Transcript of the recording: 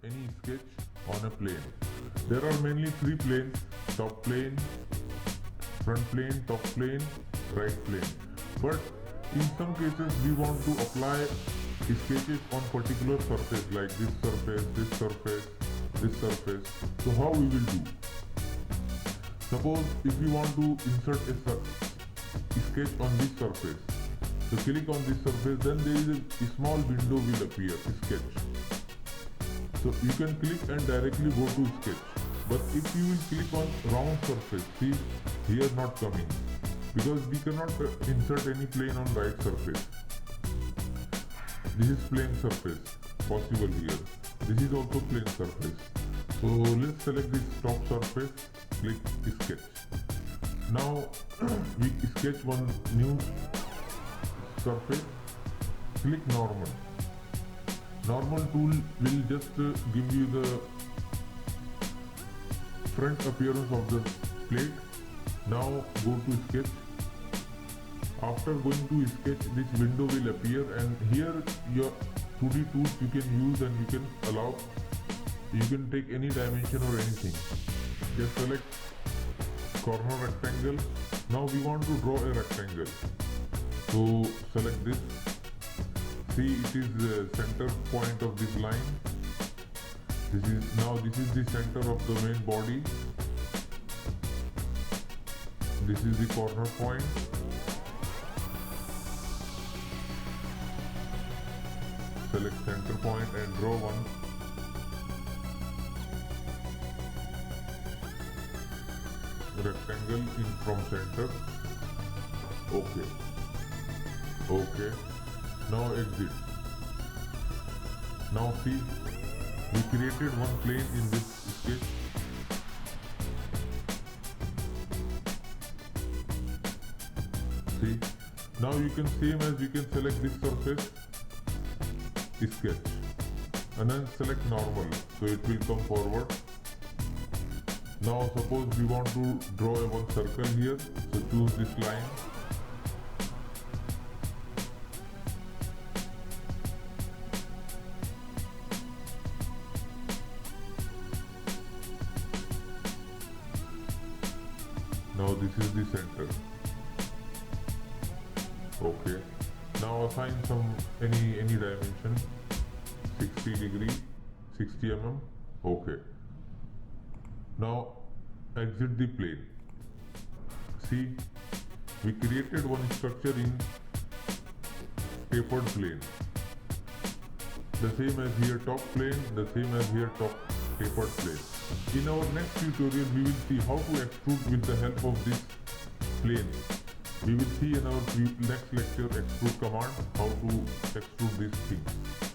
any sketch on a plane. There are mainly three planes: top plane, front plane, top plane, right plane. But in some cases we want to apply sketches on particular surface, like this surface, this surface, this surface. So how we will do? Suppose if we want to insert a sketch on this surface, so click on this surface, then there is a small window will appear, sketch. So you can click and directly go to sketch. But if you will click on round surface, see here not coming, because we cannot insert any plane on right surface. This is plane surface possible here. This is also plane surface. So let's select this top surface, click sketch. Now we sketch one new surface, click normal. Normal tool will just give you the front appearance of the plate. Now go to sketch. After going to sketch, this window will appear, and here your 2D tools you can use, and you can allow, you can take any dimension or anything. Just select corner rectangle. Now we want to draw a rectangle. So select this. See, it is the center point of this line. This is the center of the main body. This is the corner point. Select center point and draw one. Rectangle in from center. Okay. Okay. Now exit. Now see, we created one plane in this sketch. See, now you can select this surface, sketch, and then select normal, so it will come forward. Now suppose we want to draw one circle here, so choose this line. Now this is the center. Okay. Now assign any dimension, 60 degree, 60 mm. Okay. Now exit the plane. See, we created one structure in tapered plane. The same as here top plane, the same as here top tapered plane. In our next tutorial, we will see how to extrude with the help of this plane. We will see in our next lecture extrude command how to extrude these things.